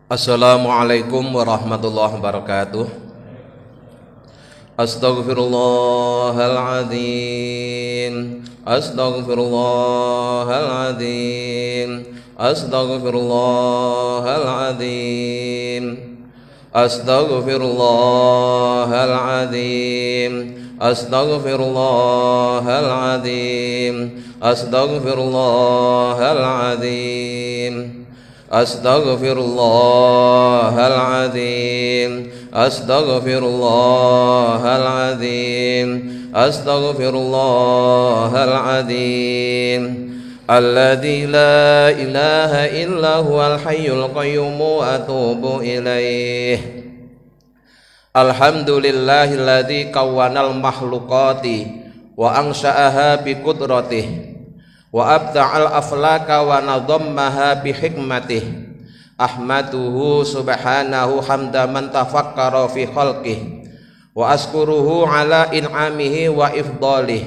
Assalamualaikum warahmatullahi wabarakatuh. Astaghfirullahaladzim. Astaghfirullahaladzim. Astaghfirullahaladzim. Astaghfirullahaladzim. Astaghfirullahaladzim. Astaghfirullahaladzim. Astaghfirullahaladzim. Astaghfirullahaladzim. Astaghfirullahaladzim. Alladzi la ilaha illa huwal hayyul qayyum wa atubu ilaih. Alhamdulillahilladzi kawwanal makhluqati wa ansha'aha bi qudratihi wa abda'al aflaka wa nadhammaha bi hikmatih. Ahmaduhu subhanahu hamda man tafakkara fi khalqih wa askuruhu ala in'amihi wa ifdalih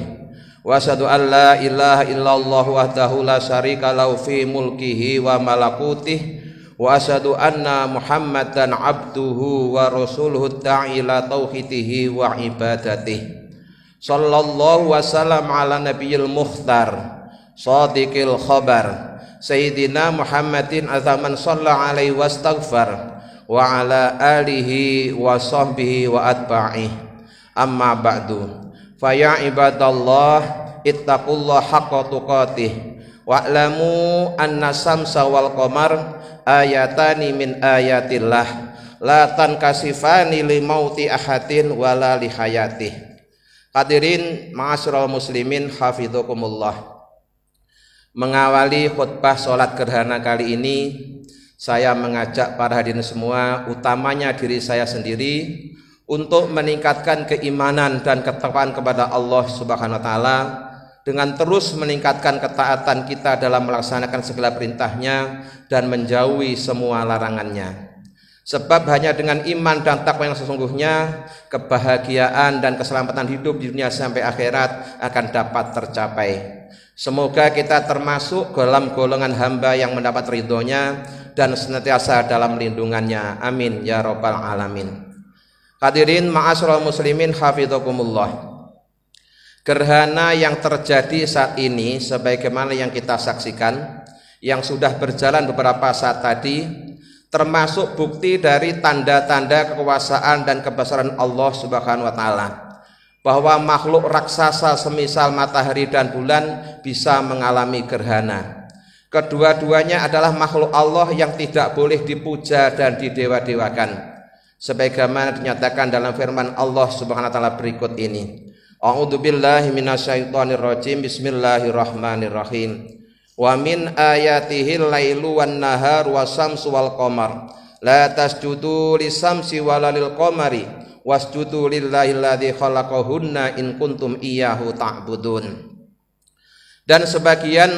wa asyhadu an la ilaha illallah wahdahu la syarika lahu fi mulkihi wa malakutih wa asyhadu anna muhammadan abduhu wa rasuluhu ta'ila tauhidihi wa ibadatih. Sallallahu wasallam ala nabiyil mukhtar shadiqil khabar Sayyidina Muhammadin azaman shalla alaihi wastaghfar wa ala alihi wa sahbihi wa atba'i. Amma ba'du, faya ibadallah ittaqullah haqqa tuqatih wa'lamu anna samsa wal qamar ayatani min ayatillah la tankasifani li mauti ahadin wala li hayatih. Hadirin ma'asyiral muslimin hafizakumullah. Mengawali khutbah sholat gerhana kali ini, saya mengajak para hadirin semua, utamanya diri saya sendiri, untuk meningkatkan keimanan dan ketakwaan kepada Allah Subhanahu wa Ta'ala dengan terus meningkatkan ketaatan kita dalam melaksanakan segala perintahnya dan menjauhi semua larangannya. Sebab hanya dengan iman dan takwa yang sesungguhnya, kebahagiaan dan keselamatan hidup di dunia sampai akhirat akan dapat tercapai. Semoga kita termasuk dalam golongan hamba yang mendapat ridhonya dan senantiasa dalam lindungannya. Amin ya rabbal alamin. Hadirin ma'asyiral muslimin hafizakumullah. Gerhana yang terjadi saat ini sebagaimana yang kita saksikan, yang sudah berjalan beberapa saat tadi, termasuk bukti dari tanda-tanda kekuasaan dan kebesaran Allah Subhanahu wa Ta'ala, bahwa makhluk raksasa semisal matahari dan bulan bisa mengalami gerhana. Kedua-duanya adalah makhluk Allah yang tidak boleh dipuja dan didewa-dewakan, sebagaimana dinyatakan dalam firman Allah Subhanahu wa Ta'ala berikut ini. A'udzubillahi minasyaitonirrajim. Bismillahirrahmanirrahim. Wa min ayatihil lailu wan nahar wasyamsu wal qamar la tasjudu lisamsi walalil qamari wasjudu lillahi alladzi khalaqahunna in kuntum iyyahu ta'budun. Dan sebagian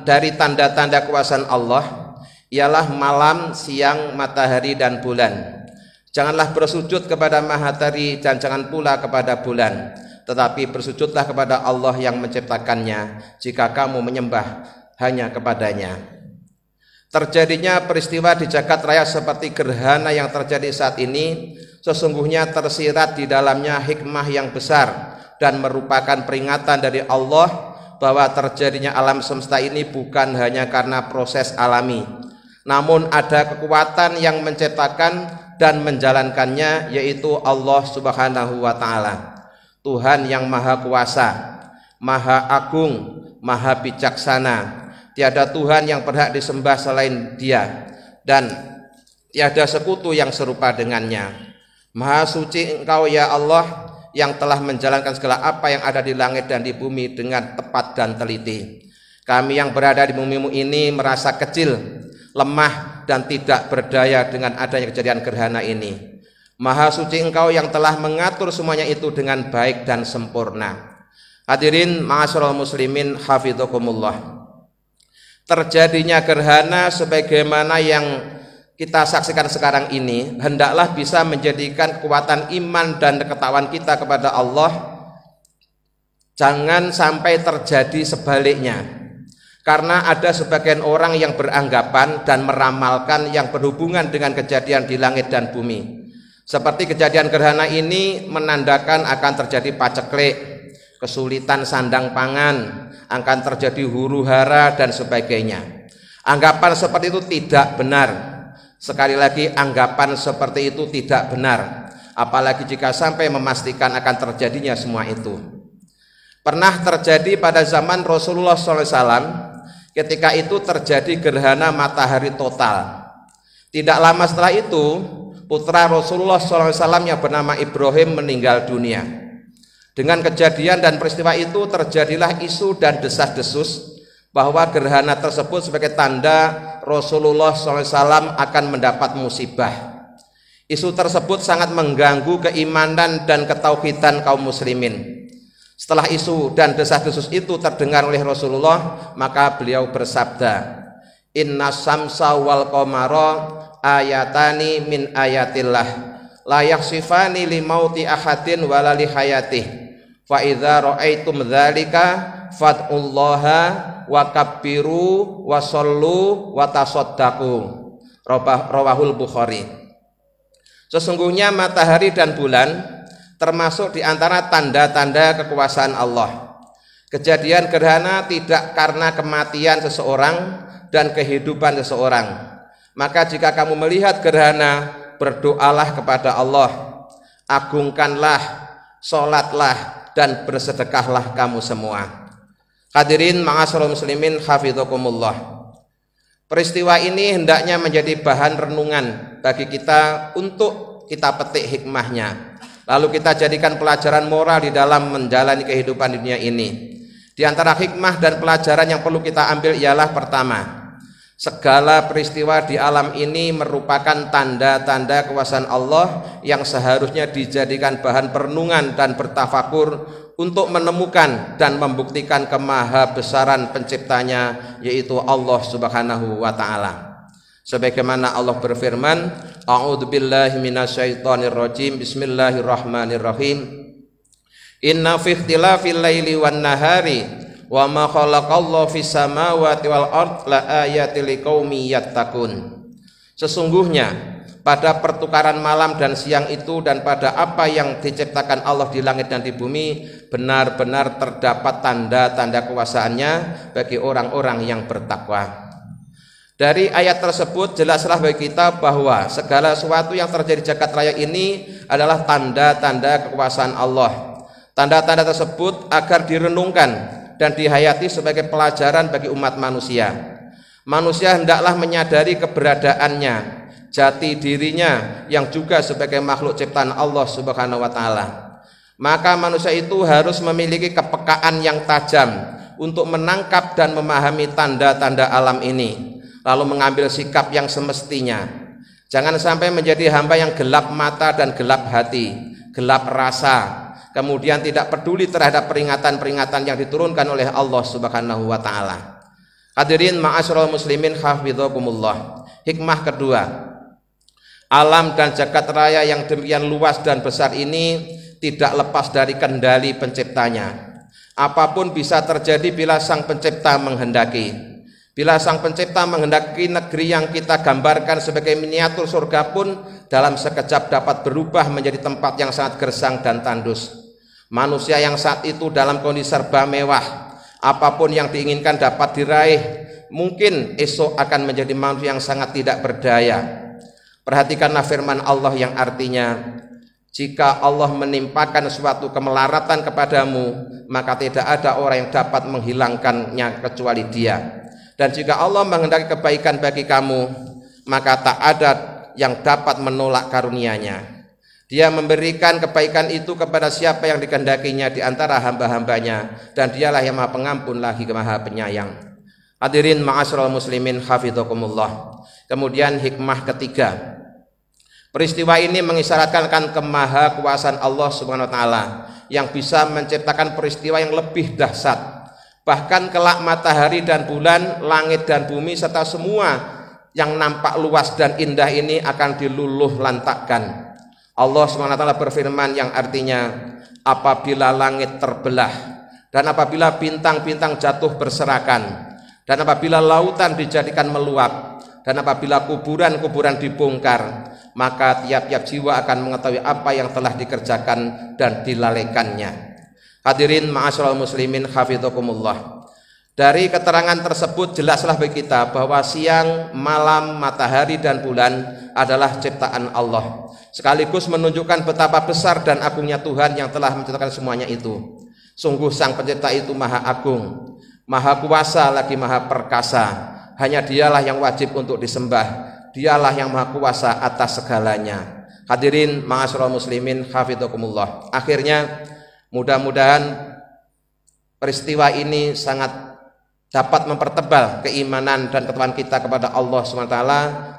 dari tanda-tanda kekuasaan Allah ialah malam, siang, matahari dan bulan. Janganlah bersujud kepada matahari dan jangan pula kepada bulan, tetapi bersujudlah kepada Allah yang menciptakannya jika kamu menyembah hanya kepadanya. Terjadinya peristiwa di jagat raya seperti gerhana yang terjadi saat ini sesungguhnya tersirat di dalamnya hikmah yang besar dan merupakan peringatan dari Allah bahwa terjadinya alam semesta ini bukan hanya karena proses alami, namun ada kekuatan yang menciptakan dan menjalankannya, yaitu Allah Subhanahu wa Ta'ala, Tuhan yang maha kuasa, maha agung, maha bijaksana. Tiada Tuhan yang berhak disembah selain Dia, dan tiada sekutu yang serupa dengannya. Maha suci Engkau ya Allah, yang telah menjalankan segala apa yang ada di langit dan di bumi dengan tepat dan teliti. Kami yang berada di bumi ini merasa kecil, lemah dan tidak berdaya dengan adanya kejadian gerhana ini. Maha suci Engkau yang telah mengatur semuanya itu dengan baik dan sempurna. Hadirin ma'asyiral muslimin hafizakumullah. Terjadinya gerhana sebagaimana yang kita saksikan sekarang ini hendaklah bisa menjadikan kekuatan iman dan ketakwaan kita kepada Allah. Jangan sampai terjadi sebaliknya. Karena ada sebagian orang yang beranggapan dan meramalkan yang berhubungan dengan kejadian di langit dan bumi. Seperti kejadian gerhana ini menandakan akan terjadi paceklik, kesulitan sandang pangan, akan terjadi huru-hara dan sebagainya. Anggapan seperti itu tidak benar. Sekali lagi, anggapan seperti itu tidak benar, apalagi jika sampai memastikan akan terjadinya semua itu. Pernah terjadi pada zaman Rasulullah SAW. Ketika itu terjadi gerhana matahari total. Tidak lama setelah itu, putra Rasulullah SAW yang bernama Ibrahim meninggal dunia. Dengan kejadian dan peristiwa itu terjadilah isu dan desas-desus bahwa gerhana tersebut sebagai tanda Rasulullah SAW akan mendapat musibah. Isu tersebut sangat mengganggu keimanan dan ketauhidan kaum muslimin. Setelah isu dan desas-desus itu terdengar oleh Rasulullah, maka beliau bersabda, "Inna samsa wal qamara ayatani min ayatillah, la yakhsifani li mauti ahadin wala li hayatih. Fa idza ra'aitum dzalika fad'ullaha wa kabbiru wa shollu wa tasaddaqu." Rawahul Bukhari. Sesungguhnya matahari dan bulan termasuk di antara tanda-tanda kekuasaan Allah. Kejadian gerhana tidak karena kematian seseorang dan kehidupan seseorang. Maka jika kamu melihat gerhana, berdoalah kepada Allah, agungkanlah, sholatlah, dan bersedekahlah kamu semua. Hadirin ma'asyiral muslimin hafizakumullah. Peristiwa ini hendaknya menjadi bahan renungan bagi kita untuk kita petik hikmahnya. Lalu kita jadikan pelajaran moral di dalam menjalani kehidupan dunia ini. Di antara hikmah dan pelajaran yang perlu kita ambil ialah pertama, segala peristiwa di alam ini merupakan tanda-tanda kekuasaan Allah yang seharusnya dijadikan bahan perenungan dan bertafakur untuk menemukan dan membuktikan kemahabesaran penciptanya, yaitu Allah Subhanahu wa Ta'ala. Sebagaimana Allah berfirman, a'udzubillahi minasyaitonirrajim, bismillahirrahmanirrahim. Inna fi ikhtilafil laili wan nahari wa ma khalaqallahu fis samawati wal ard la ayatil liqaumin yattaqun. Sesungguhnya pada pertukaran malam dan siang itu dan pada apa yang diciptakan Allah di langit dan di bumi, benar-benar terdapat tanda-tanda kuasaannya bagi orang-orang yang bertakwa. Dari ayat tersebut jelaslah bagi kita bahwa segala sesuatu yang terjadi jagat raya ini adalah tanda-tanda kekuasaan Allah. Tanda-tanda tersebut agar direnungkan dan dihayati sebagai pelajaran bagi umat manusia. Manusia hendaklah menyadari keberadaannya, jati dirinya yang juga sebagai makhluk ciptaan Allah Subhanahu wa Ta'ala. Maka manusia itu harus memiliki kepekaan yang tajam untuk menangkap dan memahami tanda-tanda alam ini, lalu mengambil sikap yang semestinya. Jangan sampai menjadi hamba yang gelap mata dan gelap hati, gelap rasa, kemudian tidak peduli terhadap peringatan-peringatan yang diturunkan oleh Allah Subhanahu wa Ta'ala. Hadirin ma'asyiral muslimin hafizakumullah. Hikmah kedua, alam dan jagat raya yang demikian luas dan besar ini tidak lepas dari kendali penciptanya. Apapun bisa terjadi bila sang pencipta menghendaki. Bila sang pencipta menghendaki, negeri yang kita gambarkan sebagai miniatur surga pun dalam sekejap dapat berubah menjadi tempat yang sangat gersang dan tandus. Manusia yang saat itu dalam kondisi serba mewah, apapun yang diinginkan dapat diraih, mungkin esok akan menjadi manusia yang sangat tidak berdaya. Perhatikanlah firman Allah yang artinya, jika Allah menimpakan suatu kemelaratan kepadamu, maka tidak ada orang yang dapat menghilangkannya kecuali Dia. Dan jika Allah menghendaki kebaikan bagi kamu, maka tak ada yang dapat menolak karunia-Nya. Dia memberikan kebaikan itu kepada siapa yang dikehendakinya di antara hamba-hambanya, dan Dialah yang Maha Pengampun lagi Maha Penyayang. Hadirin ma'asyiral muslimin hafizakumullah. Kemudian hikmah ketiga, peristiwa ini mengisyaratkan kemahakuasaan Allah Subhanahu wa Ta'ala yang bisa menciptakan peristiwa yang lebih dahsyat. Bahkan kelak matahari dan bulan, langit dan bumi serta semua yang nampak luas dan indah ini akan diluluh lantakkan. Allah SWT berfirman yang artinya, apabila langit terbelah dan apabila bintang-bintang jatuh berserakan dan apabila lautan dijadikan meluap, dan apabila kuburan-kuburan dibongkar, maka tiap-tiap jiwa akan mengetahui apa yang telah dikerjakan dan dilalaikannya. Hadirin ma'asyiral muslimin hafizakumullah. Dari keterangan tersebut jelaslah bagi kita bahwa siang, malam, matahari dan bulan adalah ciptaan Allah, sekaligus menunjukkan betapa besar dan agungnya Tuhan yang telah menciptakan semuanya itu. Sungguh Sang Pencipta itu Maha Agung, Maha Kuasa lagi Maha Perkasa. Hanya Dialah yang wajib untuk disembah. Dialah yang Maha Kuasa atas segalanya. Hadirin ma'asyiral muslimin hafizakumullah. Akhirnya mudah-mudahan peristiwa ini sangat dapat mempertebal keimanan dan ketakwaan kita kepada Allah SWT,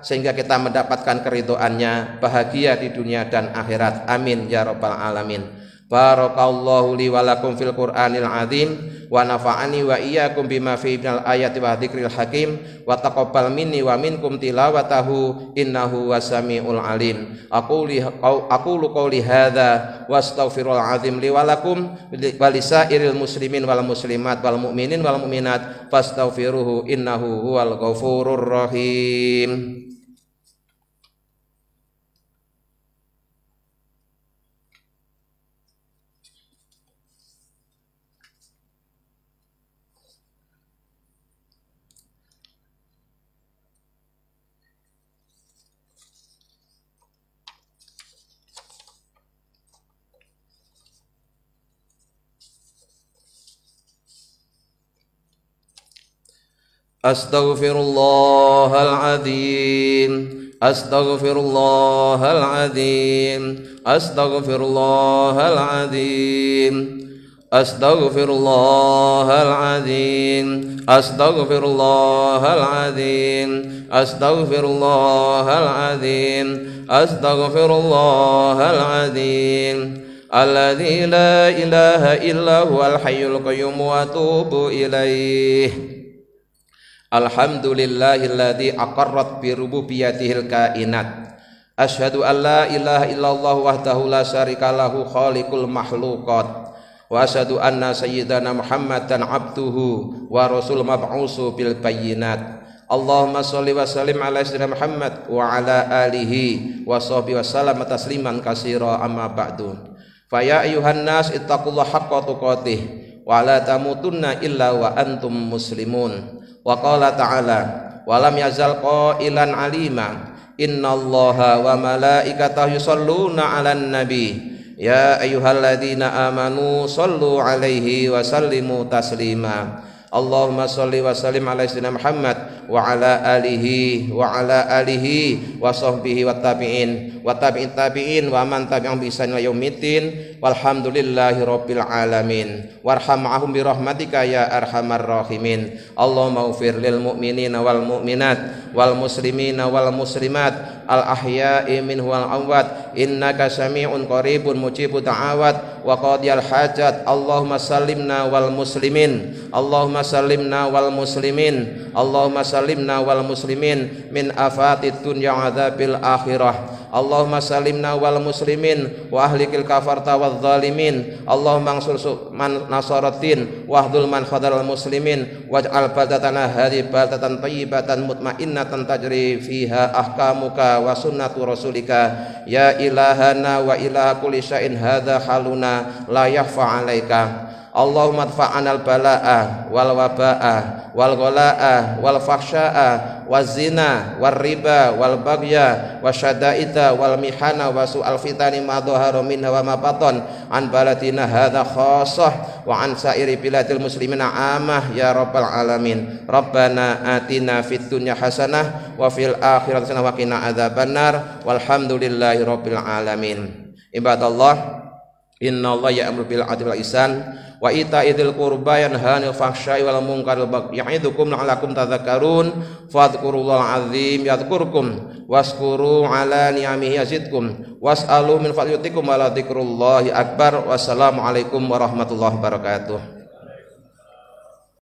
sehingga kita mendapatkan keridhoannya, bahagia di dunia dan akhirat. Amin ya rabbal alamin. Barakallahu li wa lakum fil Qur'anil azim wa nafa'ani wa iyyakum bima fihi minal ayati wa dzikril hakim wa taqabbal minni wa minkum tilawatahu innahu wasamiul alim. Aqulu qawli hadza wastaghfirul azim li wa lakum wa lisairil muslimin wal muslimat wal mu'minin wal mu'minat fastaghfiruhu innahu huwal ghafurur rahim. Astaghfirullahaladzim, astaghfirullahaladzim, astaghfirullahaladzim, astaghfirullahaladzim, astaghfirullahaladzim, astaghfirullahaladzim, astaghfirullahaladzim. Alladzi la ilaha illa huwal hayyul qayyum wa atubu ilaih. Alhamdulillahilladzi aqarrat bi rububiyyatihil kainat. Asyhadu an la ilaha illallah wahdahu la syarika lahu khaliqul makhluqat. Wa asyhadu anna sayyidana Muhammadan abduhu wa rasul mab'usu bil bayyinat. Allahumma sholli wa sallim ala sayyidina Muhammad wa ala alihi wa sahbihi wa sallam tasliman katsira amma ba'du. Fa ya ayyuhan nas ittaqullaha haqqa tuqatih wa la tamutunna illa wa antum muslimun. Wa qala ta'ala wa lam yazal qailan alima innallaha wa malaikatahu yusholluna 'alan nabi ya ayyuhalladzina amanu shollu 'alaihi wa sallimu taslima. Allahumma sholli wa sallim ala sayyidina Muhammad wa ala alihi wa sahbihi wa tabi'in wa man tabi'ahum bi ihsan ila yaumiddin walhamdulillahi rabbil alamin warhamhum bi rahmatika ya arhamar rahimin. Allahumma ighfir lil mu'minina wal mu'minat wal muslimina wal muslimat al ahya'i minhum wal amwat innaka sami'un qaribun mujibud da'awat wa qadiyal hajat. Allahumma sallimna wal muslimin, Allahumma sallimna wal muslimin, Allahumma sallimna wal muslimin min afatid dunya wa adzabil akhirah. Allahumma sallimna wal muslimin wa ahlikil kafarta wal zalimin. Allahumma ansur man nasaratin wahdul man khadal muslimin waj'al baldatana hadhi baldatan thayyibatan mutmainnatan tajri fiha ahkamuka wa sunnatu rasulika ya ilahana wa ilaha kulli syai'in hadza haluna la yakhfa 'alaika. Allahumma adfa'anal balaa wal wabaa wal ghalaa wal fahsyaa waz zina war riba wal baghya wasyada'ita wal mihana wa su'al fitani ma dhahara minha wa ma batan an baladina hadza khassah wa an sa'iri biladil muslimina amah ya rabbal alamin. Rabbana atina fid dunya hasanah wa fil akhirati hasanah wa qina adzabannar walhamdulillahi rabbil alamin. Ibadallah, innallaha ya'muru bil 'adli wal ihsan wa ita'idzil qurba yanha 'anil fahsya'i wal munkaril baghi ya'idukum la'allakum tadhakkarun. Fadhkurullahal azim yadhkurkum waskuru 'ala ni'amihi yazidkum was'alu min fadlihi yutikum wa la dzikrullahi akbar. Wassalamu alaikum warahmatullahi wabarakatuh.